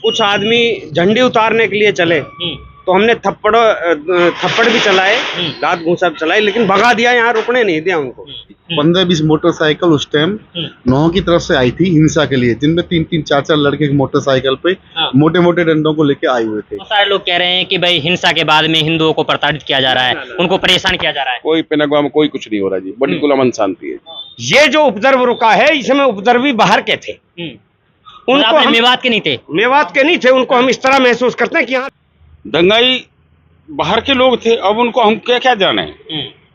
कुछ आदमी झंडी उतारने के लिए चले तो हमने थप्पड़ भी चलाए, दांत घूंसा भी चलाए, लेकिन भगा दिया, यहाँ रुकने नहीं दिया उनको। 15-20 मोटरसाइकिल उस टाइम नौ की तरफ से आई थी हिंसा के लिए, जिनमें 3-3, 4-4 लड़के मोटरसाइकिल पे मोटे मोटे डंडों को लेके आए हुए थे। बहुत सारे लोग कह रहे हैं कि भाई हिंसा के बाद में हिंदुओं को प्रताड़ित किया जा रहा है, उनको परेशान किया जा रहा है। कोई पिनगवा में कोई कुछ नहीं हो रहा जी, बिल्कुल अमन शांति है। ये जो उपद्रव रुका है, इसमें उपद्रवी बाहर के थे, उनको हम मेवात के नहीं थे, मेवात के नहीं थे। उनको हम इस तरह महसूस करते हैं कि यहाँ दंगाई बाहर के लोग थे, अब उनको हम क्या क्या जाने।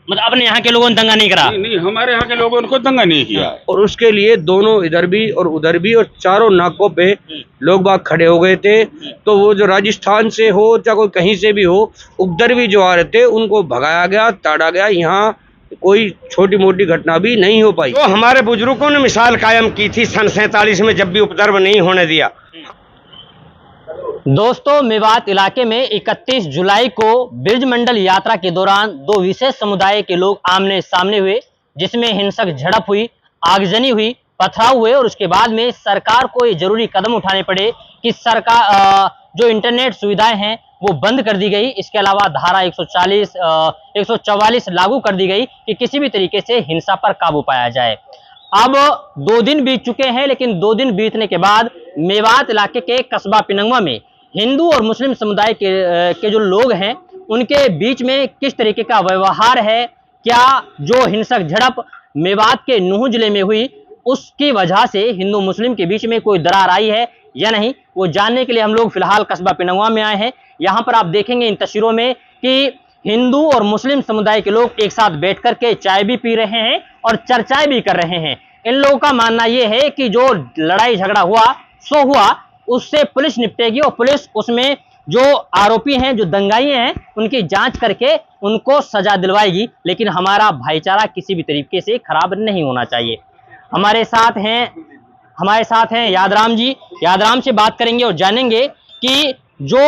मतलब अपने यहाँ के लोगों ने दंगा नहीं करा। नहीं, हमारे यहाँ के लोगों ने कोई दंगा नहीं किया है। और उसके लिए दोनों इधर भी और उधर भी और चारों नाकों पे लोग बाग खड़े हो गए थे। तो वो जो राजस्थान से हो चाहे कोई कहीं से भी हो, उपद्रवी जो आ रहे थे उनको भगाया गया, ताड़ा गया। यहाँ कोई छोटी मोटी घटना भी नहीं हो पाई। तो हमारे बुजुर्गों ने मिसाल कायम की थी सन 47 में, जब भी उपद्रव नहीं होने दिया। दोस्तों, मेवात इलाके में 31 जुलाई को ब्रिज मंडल यात्रा के दौरान दो विशेष समुदाय के लोग आमने सामने हुए, जिसमें हिंसक झड़प हुई, आगजनी हुई, पथराव हुए और उसके बाद में सरकार को ये जरूरी कदम उठाने पड़े कि सरकार जो इंटरनेट सुविधाएं हैं वो बंद कर दी गई। इसके अलावा धारा 144 लागू कर दी गई कि किसी भी तरीके से हिंसा पर काबू पाया जाए। अब 2 दिन बीत चुके हैं, लेकिन 2 दिन बीतने के बाद मेवात इलाके के कस्बा पिनंगवा में हिंदू और मुस्लिम समुदाय के जो लोग हैं उनके बीच में किस तरीके का व्यवहार है, क्या जो हिंसक झड़प मेवात के नूह जिले में हुई उसकी वजह से हिंदू मुस्लिम के बीच में कोई दरार आई है या नहीं, वो जानने के लिए हम लोग फिलहाल कस्बा पिनंगवा में आए हैं। यहाँ पर आप देखेंगे इन तस्वीरों में कि हिंदू और मुस्लिम समुदाय के लोग एक साथ बैठ कर के चाय भी पी रहे हैं और चर्चाएं भी कर रहे हैं। इन लोगों का मानना यह है कि जो लड़ाई झगड़ा हुआ सो हुआ, उससे पुलिस निपटेगी और पुलिस उसमें जो आरोपी हैं, जो दंगाई हैं, उनकी जांच करके उनको सजा दिलवाएगी। लेकिन हमारा भाईचारा किसी भी तरीके से खराब नहीं होना चाहिए। हमारे साथ हैं यादराम जी। यादराम से बात करेंगे और जानेंगे कि जो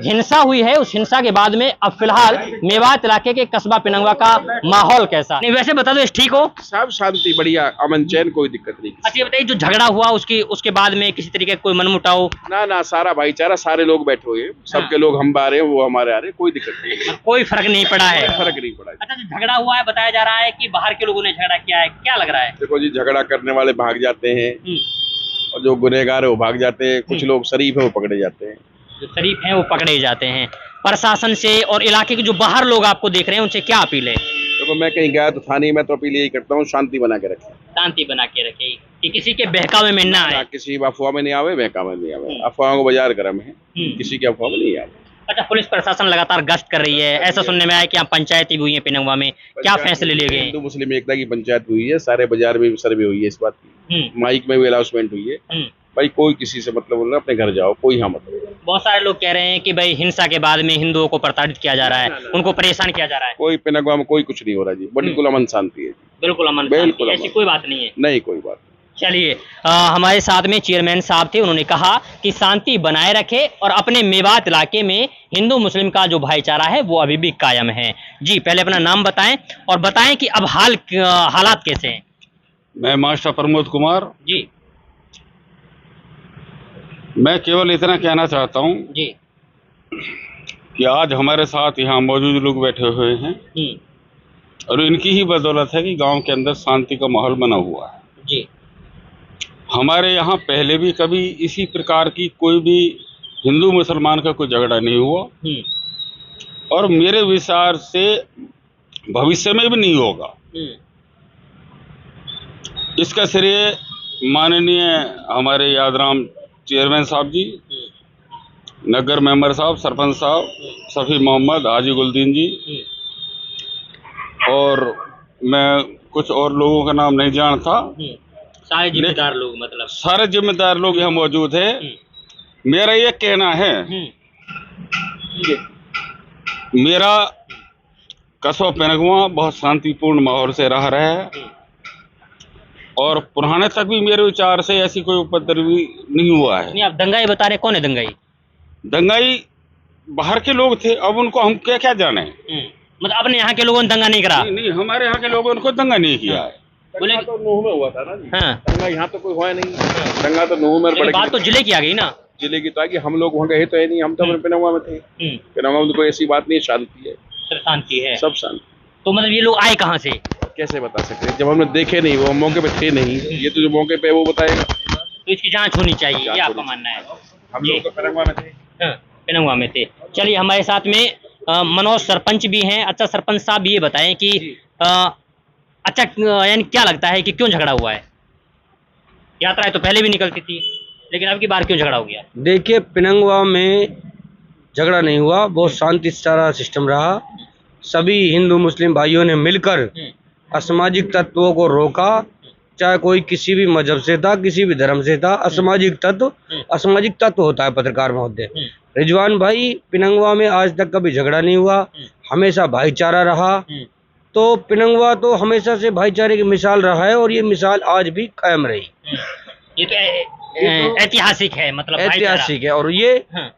हिंसा हुई है उस हिंसा के बाद में अब फिलहाल मेवात इलाके के कस्बा पिनंगवा का माहौल कैसा। नहीं, वैसे बता दो, ठीक हो? सब शांति, बढ़िया, अमन चैन, कोई दिक्कत नहीं। अच्छा, ये बताइए, जो झगड़ा हुआ उसके बाद में किसी तरीके का कोई मनमुटाव? ना, सारा भाईचारा, सारे लोग बैठे हुए हैं, सबके लोग हम आ रहे हैं, वो हमारे आ रहे हैं, कोई दिक्कत नहीं, कोई फर्क नहीं पड़ा है। फर्क नहीं पड़ा। अच्छा, जो झगड़ा हुआ है बताया जा रहा है कि बाहर के लोगों ने झगड़ा किया है, क्या लग रहा है? देखो जी, झगड़ा करने वाले भाग जाते हैं और जो गुनहगार है वो भाग जाते हैं। कुछ लोग शरीफ है वो पकड़े जाते हैं। जो शरीफ हैं वो पकड़े जाते हैं। प्रशासन से और इलाके के जो बाहर लोग आपको देख रहे हैं उनसे क्या अपील है? देखो, मैं कहीं गया तो थाने में तो अपील यही करता हूँ, शांति बना के रखें। शांति बना के रखे कि किसी के बहकावे में ना आए, किसी अफवाह में नहीं आवे, बहकावे में नहीं आवे। अफवाहों को बाजार गर्म है, किसी की अफवाह में नहीं आवे। अच्छा, पुलिस प्रशासन लगातार गश्त कर रही है, ऐसा सुनने में आया कि यहाँ पंचायत भी हुई है पिनंगवा में, क्या फैसले लिए गए? हिंदू मुस्लिम एकता की पंचायत हुई है, सारे बाजार में भी सर्वे हुई है इस बात की, माइक में भी अनाउंसमेंट हुई है। भाई कोई किसी से मतलब बोल रहा, अपने घर जाओ, कोई यहाँ मतलब। बहुत सारे लोग कह रहे हैं कि भाई हिंसा के बाद में हिंदुओं को प्रताड़ित किया जा रहा है, उनको परेशान किया जा रहा है। कोई पिनगवा में कोई कुछ नहीं हो रहा जी, बिल्कुल अमन शांति है। बिल्कुल अमन, बिल्कुल, ऐसी कोई बात नहीं है। नहीं, कोई बात। चलिए, हमारे साथ में चेयरमैन साहब थे, उन्होंने कहा कि शांति बनाए रखे और अपने मेवात इलाके में हिंदू मुस्लिम का जो भाईचारा है वो अभी भी कायम है। जी, पहले अपना नाम बताएं और बताएं कि अब हालात कैसे हैं। मैं मास्टर प्रमोद कुमार जी। मैं केवल इतना कहना चाहता हूं जी कि आज हमारे साथ यहाँ मौजूद लोग बैठे हुए हैं और इनकी ही बदौलत है कि गांव के अंदर शांति का माहौल बना हुआ है। जी। हमारे यहाँ पहले भी कभी इसी प्रकार की कोई भी हिंदू मुसलमान का कोई झगड़ा नहीं हुआ और मेरे विचार से भविष्य में भी नहीं होगा। इसका श्रेय माननीय हमारे यादराम चेयरमैन साहब जी, नगर मेंबर साहब, सरपंच साहब, सफी मोहम्मद, हाजी गुलदीन जी और मैं कुछ और लोगों का नाम नहीं जानता। सारे जिम्मेदार लोग, मतलब सारे जिम्मेदार लोग यहाँ मौजूद है। मेरा ये कहना है, मेरा कस्बा पिनंगवा बहुत शांतिपूर्ण माहौल से रह रहा है और पुराने तक भी मेरे विचार से ऐसी कोई उपद्रव नहीं हुआ है। नहीं, आप दंगाई बता रहे, कौन है दंगाई? दंगाई बाहर के लोग थे, अब उनको हम क्या क्या जाने। मतलब अपने यहाँ के लोगों ने दंगा नहीं करा? नहीं, हमारे यहाँ के लोगों ने कोई दंगा नहीं किया है। बोले तो नूह में हुआ था ना जी। हाँ। दंगा यहाँ तो कोई हुआ नहीं, दंगा तो नूह में। बात तो जिले की आ गई ना। जिले की तो आगे हम लोग वहाँ गए तो है नहीं, हम तो अपने पिनंगवा में थे। पिनंगवा में तो कोई ऐसी बात नहीं, शांति है, सिर्फ शांति है। सब शांति। तो मतलब ये लोग आए कहाँ से? कैसे बता सकते हैं जब हमने देखे नहीं, वो मौके पे थे नहीं, ये तो जो मौके पे है वो बताएगा। तो इसकी जांच होनी चाहिए, ये आपका मानना है? हम लोग तो पिनंगवा में थे। हाँ, पिनंगवा में थे। चलिए, हमारे साथ में मनोज सरपंच भी हैं। अच्छा सरपंच साहब, ये बताएं कि अच्छा यानी क्या लगता है कि क्यों झगड़ा हुआ है? यात्राएं तो पहले भी निकलती थी, लेकिन अब की बार क्यों झगड़ा हो गया? देखिए, पिनंगवा में झगड़ा नहीं हुआ, बहुत शांति सारा सिस्टम रहा। सभी हिंदू मुस्लिम भाइयों ने मिलकर असामाजिक तत्वों को रोका, चाहे कोई किसी भी मजहब से था, किसी भी धर्म से था। असामाजिक तत्व होता है पत्रकार महोदय। रिजवान भाई, पिनंगवा में आज तक कभी झगड़ा नहीं हुआ, हमेशा भाईचारा रहा। तो पिनंगवा तो हमेशा से भाईचारे की मिसाल रहा है और ये मिसाल आज भी कायम रही। ये तो ऐतिहासिक है, मतलब ऐतिहासिक है। और ये हाँ।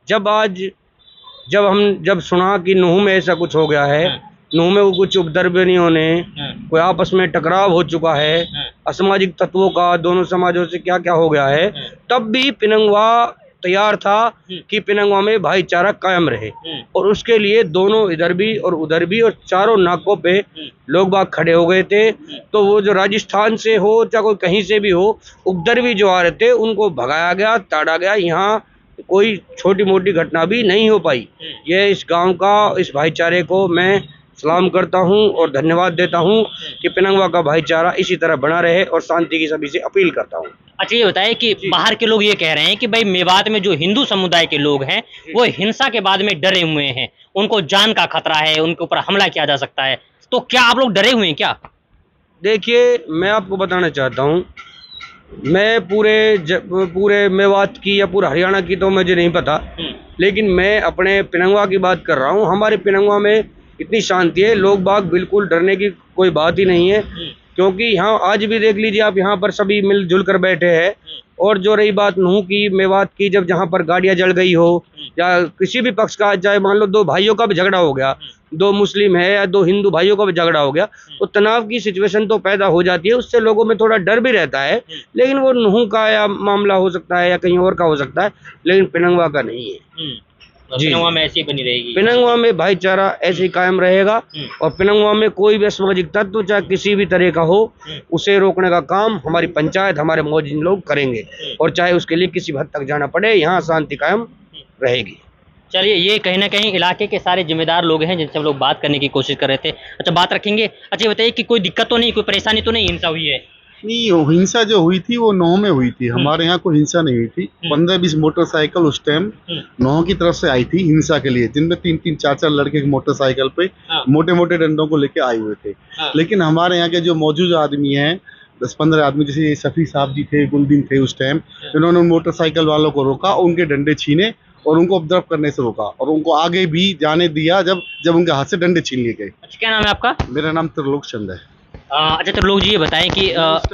जब सुना कि नूह में ऐसा कुछ हो गया है, नूह में वो कुछ उपद्रवियों ने कोई आपस में टकराव हो चुका है, असामाजिक तत्वों का दोनों समाजों से क्या क्या हो गया है, तब भी पिनंगवा तैयार था कि पिनंगवा में भाईचारा कायम रहे। और उसके लिए दोनों इधर भी और उधर भी और चारों नाकों पे लोग बाग खड़े हो गए थे। तो वो जो राजस्थान से हो चाहे कोई कहीं से भी हो, उपद्रवी जो आ रहे थे उनको भगाया गया, ताड़ा गया। यहाँ कोई छोटी मोटी घटना भी नहीं हो पाई। ये इस गांव का, इस भाईचारे को मैं सलाम करता हूं और धन्यवाद देता हूं कि पिनंगवा का भाईचारा इसी तरह बना रहे और शांति की सभी से अपील करता हूं। अच्छा, ये बताइए कि बाहर के लोग ये कह रहे हैं कि भाई मेवात में जो हिंदू समुदाय के लोग हैं वो हिंसा के बाद में डरे हुए हैं, उनको जान का खतरा है, उनके ऊपर हमला किया जा सकता है। तो क्या आप लोग डरे हुए हैं क्या? देखिए, मैं आपको बताना चाहता हूं, मैं पूरे मेवात की या पूरा हरियाणा की तो मुझे नहीं पता, लेकिन मैं अपने पिनंगवा की बात कर रहा हूं। हमारे पिनंगवा में इतनी शांति है, लोग बाग बिल्कुल डरने की कोई बात ही नहीं है। क्योंकि यहाँ आज भी देख लीजिए आप, यहाँ पर सभी मिलजुल कर बैठे हैं। और जो रही बात नूह की, मेवात की, जब जहाँ पर गाड़ियाँ जल गई हो या किसी भी पक्ष का, चाहे मान लो दो भाइयों का भी झगड़ा हो गया, दो मुस्लिम है या दो हिंदू भाइयों का भी झगड़ा हो गया, तो तनाव की सिचुएशन तो पैदा हो जाती है। उससे लोगों में थोड़ा डर भी रहता है, लेकिन वो नूह का या मामला हो सकता है या कहीं और का हो सकता है, लेकिन पिनंगवा का नहीं है। पिनंगवा में ऐसी बनी रहेगी, पिनंगवा में भाईचारा ऐसे ही कायम रहेगा। और पिनंगवा में कोई भी असामाजिक तत्व चाहे किसी भी तरह का हो, उसे रोकने का काम हमारी पंचायत, हमारे मौजूद लोग करेंगे। और चाहे उसके लिए किसी हद तक जाना पड़े, यहाँ शांति कायम रहेगी। चलिए, ये कहीं ना कहीं इलाके के सारे जिम्मेदार लोग हैं जिनसे हम लोग बात करने की कोशिश कर रहे थे। अच्छा, बात रखेंगे। अच्छा, ये बताइए कि कोई दिक्कत तो नहीं, कोई परेशानी तो नहीं, हिंसा हुई है? नहीं, हिंसा जो हुई थी वो नौ में हुई थी, हमारे यहाँ कोई हिंसा नहीं हुई थी। 15-20 मोटरसाइकिल उस टाइम नौ की तरफ से आई थी हिंसा के लिए, जिनमें 3-3, 4-4 लड़के मोटरसाइकिल पे मोटे मोटे डंडों को लेके आए हुए थे। लेकिन हमारे यहाँ के जो मौजूद आदमी हैं, 10-15 आदमी, जैसे सफ़ी साहब जी थे, गुलदीन थे, उस टाइम इन्होंने उन मोटरसाइकिल वालों को रोका, उनके डंडे छीने और उनको उपद्रव करने से रोका और उनको आगे भी जाने दिया जब उनके हाथ से डंडे छीन लिए गए। अच्छा, क्या नाम है आपका? मेरा नाम त्रिलोक चंद है। अच्छा, तो लोग जी ये बताएं कि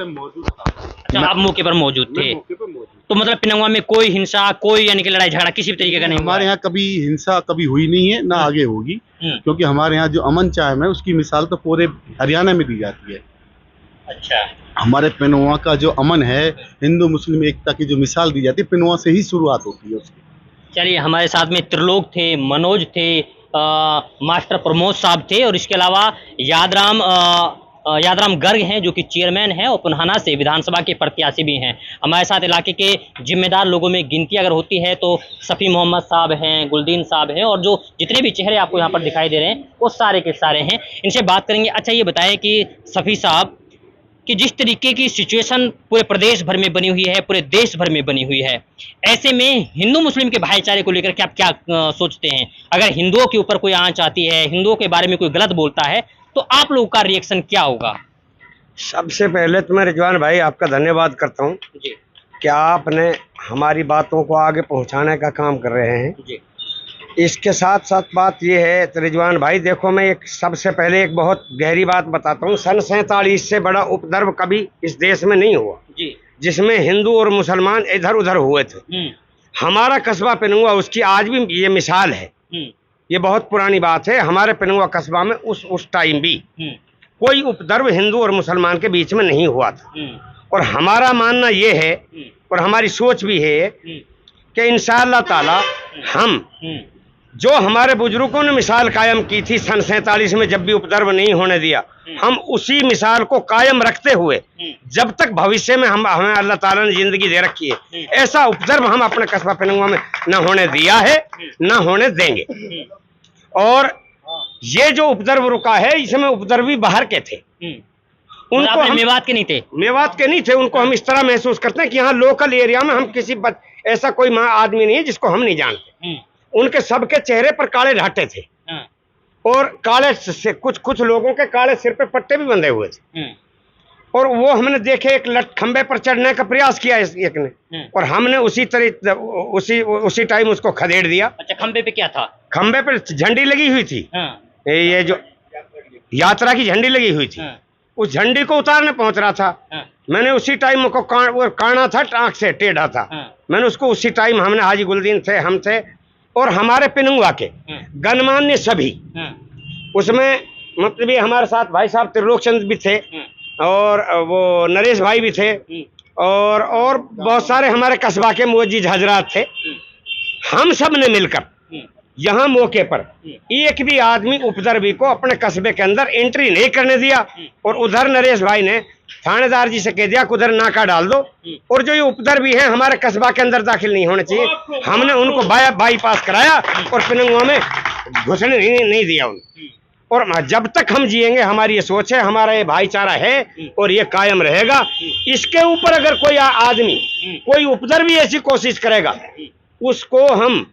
मौजूद था। अच्छा, आप मौके पर मौजूद थे। मौके पर मौजूद। तो मतलब पिनंगवा में कोई हिंसा, कोई यानी कि लड़ाई झगड़ा किसी भी तरीके का नहीं हुआ हमारे है? यहाँ कभी हिंसा कभी हुई नहीं है, ना आगे होगी। क्योंकि हमारे यहाँ जो अमन चायम है उसकी मिसाल तो पूरे हरियाणा में दी जाती है। अच्छा, हमारे पिनंगवा का जो अमन है, हिंदू मुस्लिम एकता की जो मिसाल दी जाती है, पिनंगवा से ही शुरुआत होती है उसकी। चलिए, हमारे साथ में त्रिलोक थे, मनोज थे, मास्टर प्रमोद साहब थे और इसके अलावा यादराम गर्ग हैं जो कि चेयरमैन हैं और पुनहाना से विधानसभा के प्रत्याशी भी हैं। हमारे साथ इलाके के जिम्मेदार लोगों में गिनती अगर होती है तो सफ़ी मोहम्मद साहब हैं, गुलदीन साहब हैं और जो जितने भी चेहरे आपको यहाँ पर दिखाई दे रहे हैं वो सारे के सारे हैं। इनसे बात करेंगे। अच्छा, ये बताएं कि सफ़ी साहब, कि जिस तरीके की सिचुएशन पूरे प्रदेश भर में बनी हुई है, पूरे देश भर में बनी हुई है, ऐसे में हिंदू मुस्लिम के भाईचारे को लेकर के आप क्या सोचते हैं? अगर हिंदुओं के ऊपर कोई आंच आती है, हिंदुओं के बारे में कोई गलत बोलता है, तो आप लोगों का रिएक्शन क्या होगा? सबसे पहले तो मैं रिजवान भाई आपका धन्यवाद करता हूँ जी कि आपने हमारी बातों को आगे पहुँचाने का काम कर रहे हैं। जी। इसके साथ साथ बात ये है तो रिजवान भाई, देखो मैं सबसे पहले एक बहुत गहरी बात बताता हूँ। सन 47 से बड़ा उपद्रव कभी इस देश में नहीं हुआ जी, जिसमें हिंदू और मुसलमान इधर उधर हुए थे। हमारा कस्बा पिनंगवा उसकी आज भी ये मिसाल है। ये बहुत पुरानी बात है। हमारे पिनंगवा कस्बा में उस टाइम भी कोई उपद्रव हिंदू और मुसलमान के बीच में नहीं हुआ था। और हमारा मानना ये है और हमारी सोच भी है कि इंशाअल्लाह ताला हम जो हमारे बुजुर्गों ने मिसाल कायम की थी सन 47 में, जब भी उपद्रव नहीं होने दिया, हम उसी मिसाल को कायम रखते हुए जब तक भविष्य में हमें अल्लाह ताला ने जिंदगी दे रखी है, ऐसा उपद्रव हम अपने कस्बा पिनंगवा में न होने दिया है, न होने देंगे। और ये जो उपद्रव रुका है, इसमें उपद्रवी बाहर के थे, उनको हम मेवात के नहीं थे, मेवात के नहीं थे। उनको हम इस तरह महसूस करते हैं कि यहाँ लोकल एरिया में हम किसी ऐसा कोई आदमी नहीं है जिसको हम नहीं जानते। उनके सबके चेहरे पर काले ढाटे थे और काले से कुछ लोगों के काले सिर पे पट्टे भी बंधे हुए थे। और वो हमने देखे एक खंबे पर चढ़ने का प्रयास किया एक ने, और हमने उसी टाइम उसको खदेड़ दिया। अच्छा, खंबे पे क्या था? खंबे पर झंडी लगी हुई थी, ये जो यात्रा की झंडी लगी हुई थी, उस झंडी को उतारने पहुंच रहा था। मैंने उसी टाइम को काना था, टांक से टेढ़ा था, मैंने उसको उसी टाइम, हमने हाजी गुलदीन थे, हम थे और हमारे पिनंगवा के गणमान्य सभी, उसमें मतलब ये हमारे साथ भाई साहब त्रिलोक चंद भी थे और वो नरेश भाई भी थे और बहुत सारे हमारे कस्बा के मुअज्जिज हजरात थे। हम सब ने मिलकर यहाँ मौके पर एक भी आदमी उपद्रवी को अपने कस्बे के अंदर एंट्री नहीं करने दिया। और उधर नरेश भाई ने थानेदार जी से कह दिया कि उधर नाका डाल दो, और जो ये उपद्रवी हैं हमारे कस्बा के अंदर दाखिल नहीं होने चाहिए। हमने उनको बाईपास कराया और पिनंगवा में घुसने नहीं दिया उनको। और जब तक हम जिएंगे, हमारी ये सोच है, हमारा ये भाईचारा है और ये कायम रहेगा। इसके ऊपर अगर कोई आदमी, कोई उपद्रवी ऐसी कोशिश करेगा, उसको हम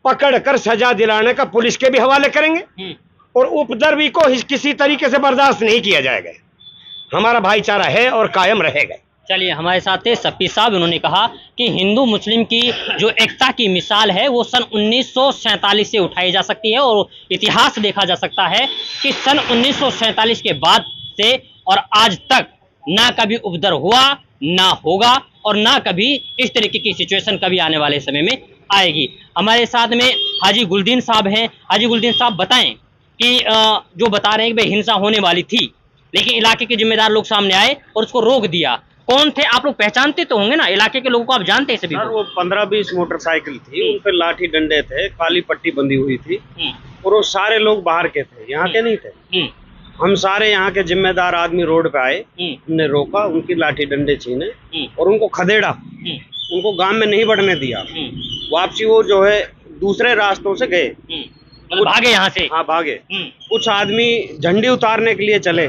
पकड़ कर सजा दिलाने का पुलिस के भी हवाले करेंगे और उपद्रवी को किसी तरीके से बर्दाश्त नहीं किया जाएगा। हमारा भाईचारा है और कायम रहेगा। चलिए, हमारे साथ थे सप्पी साहब। उन्होंने कहा कि हिंदू मुस्लिम की जो एकता की मिसाल है वो सन 1947 से उठाई जा सकती है और इतिहास देखा जा सकता है कि सन 1947 के बाद से और आज तक ना कभी उपद्रव हुआ, ना होगा और ना कभी इस तरीके की सिचुएशन कभी आने वाले समय में आएगी। हमारे साथ में हाजी गुलदीन साहब हैं। हाजी गुलदीन साहब, बताएं कि जो बता रहे हैं कि भाई हिंसा होने वाली थी, लेकिन इलाके के जिम्मेदार लोग सामने आए और उसको रोक दिया। कौन थे? आप लोग पहचानते तो होंगे ना, इलाके के लोगों को आप जानते हैं सभी? सर, वो 15-20 मोटरसाइकिल थी, उन पर लाठी डंडे थे, काली पट्टी बंधी हुई थी और वो सारे लोग बाहर के थे, यहाँ के नहीं थे। हम सारे यहाँ के जिम्मेदार आदमी रोड पे आए, हमने रोका, उनकी लाठी डंडे छीने और उनको खदेड़ा, उनको गांव में नहीं बढ़ने दिया। वापसी वो जो है दूसरे रास्तों से गए, भागे यहाँ से। हाँ, भागे। कुछ आदमी झंडी उतारने के लिए चले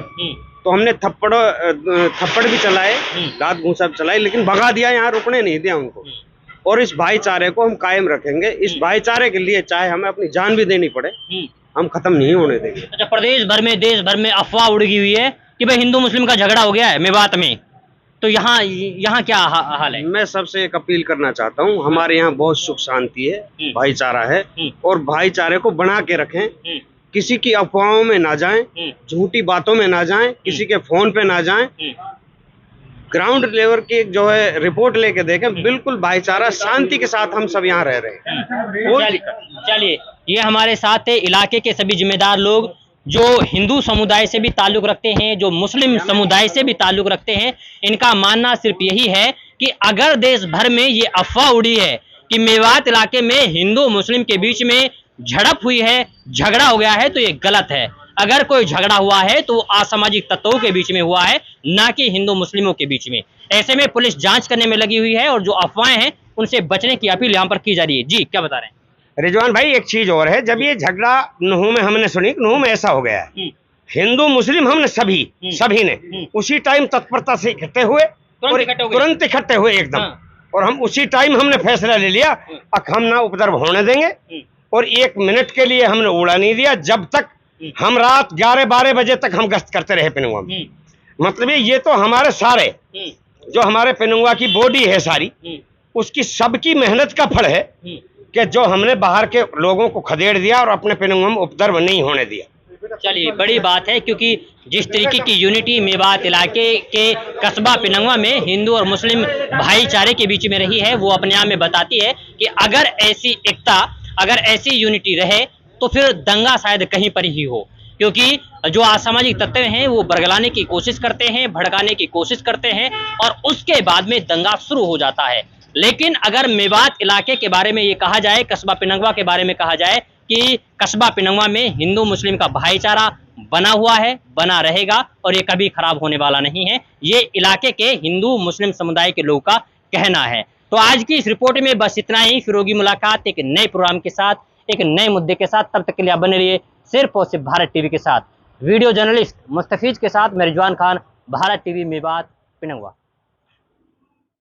तो हमने थप्पड़ भी चलाए, दांत घूंसा भी चलाए, लेकिन भगा दिया, यहाँ रुकने नहीं दिया उनको। और इस भाईचारे को हम कायम रखेंगे। इस भाईचारे के लिए चाहे हमें अपनी जान भी देनी पड़े, हम खत्म नहीं होने देंगे। अच्छा, प्रदेश भर में, देश भर में अफवाह उड़ी हुई है कि भाई हिंदू मुस्लिम का झगड़ा हो गया है मेवात में, तो यहाँ क्या हाल है? मैं सबसे एक अपील करना चाहता हूँ, हमारे यहाँ बहुत सुख शांति है, भाईचारा है और भाईचारे को बना के रखें। किसी की अफवाहों में ना जाएं, झूठी बातों में ना जाएं, किसी के फोन पे ना जाएं, ग्राउंड लेवल की जो है रिपोर्ट लेके देखें। बिल्कुल भाईचारा, शांति के साथ हम सब यहाँ रह रहे हैं। चलिए, ये हमारे साथ है इलाके के सभी जिम्मेदार लोग जो हिंदू समुदाय से भी ताल्लुक रखते हैं, जो मुस्लिम समुदाय से भी ताल्लुक रखते हैं। इनका मानना सिर्फ यही है कि अगर देश भर में ये अफवाह उड़ी है कि मेवात इलाके में हिंदू मुस्लिम के बीच में झड़प हुई है, झगड़ा हो गया है, तो ये गलत है। अगर कोई झगड़ा हुआ है तो असामाजिक तत्वों के बीच में हुआ है, ना कि हिंदू मुस्लिमों के बीच में। ऐसे में पुलिस जांच करने में लगी हुई है और जो अफवाहें हैं उनसे बचने की अपील यहाँ पर की जा रही है। जी, क्या बता रहे हैं? रिजवान भाई, एक चीज और है, जब ये झगड़ा नुहू में हमने सुनी, नुहू में ऐसा हो गया है, हिंदू मुस्लिम हमने सभी ने उसी टाइम तत्परता से इकट्ठे हुए, तुरंत इकट्ठे हुए एकदम। और हम उसी टाइम हमने फैसला ले लिया, अब हम ना उपद्रव होने देंगे और 1 मिनट के लिए हमने उड़ा नहीं दिया, जब तक हम रात 11-12 बजे तक हम गश्त करते रहे पिनंगवा में। मतलब ये तो हमारे सारे जो हमारे पिनंगवा की बॉडी है सारी, उसकी सबकी मेहनत का फल है कि जो हमने बाहर के लोगों को खदेड़ दिया और अपने पिनंगवा में उपद्रव नहीं होने दिया। चलिए, बड़ी बात है, क्योंकि जिस तरीके की यूनिटी मेवात इलाके के कस्बा पिनंगवा में हिंदू और मुस्लिम भाईचारे के बीच में रही है, वो अपने आप में बताती है कि अगर ऐसी एकता, अगर ऐसी यूनिटी रहे तो फिर दंगा शायद कहीं पर ही हो। क्योंकि जो असामाजिक तत्व हैं वो बरगलाने की कोशिश करते हैं, भड़काने की कोशिश करते हैं और उसके बाद में दंगा शुरू हो जाता है। लेकिन अगर मेवात इलाके के बारे में ये कहा जाए, कस्बा पिनंगवा के बारे में कहा जाए कि कस्बा पिनंगवा में हिंदू मुस्लिम का भाईचारा बना हुआ है, बना रहेगा और ये कभी खराब होने वाला नहीं है, ये इलाके के हिंदू मुस्लिम समुदाय के लोगों का कहना है। तो आज की इस रिपोर्ट में बस इतना ही। फिर होगी मुलाकात एक नए प्रोग्राम के साथ, एक नए मुद्दे के साथ। तब तक के लिए आप बने रहिए सिर्फ और सिर्फ भारत टीवी के साथ। वीडियो जर्नलिस्ट मुस्तफीज के साथ मैं रिजवान खान, भारत टीवी मेवात पिनंगवा।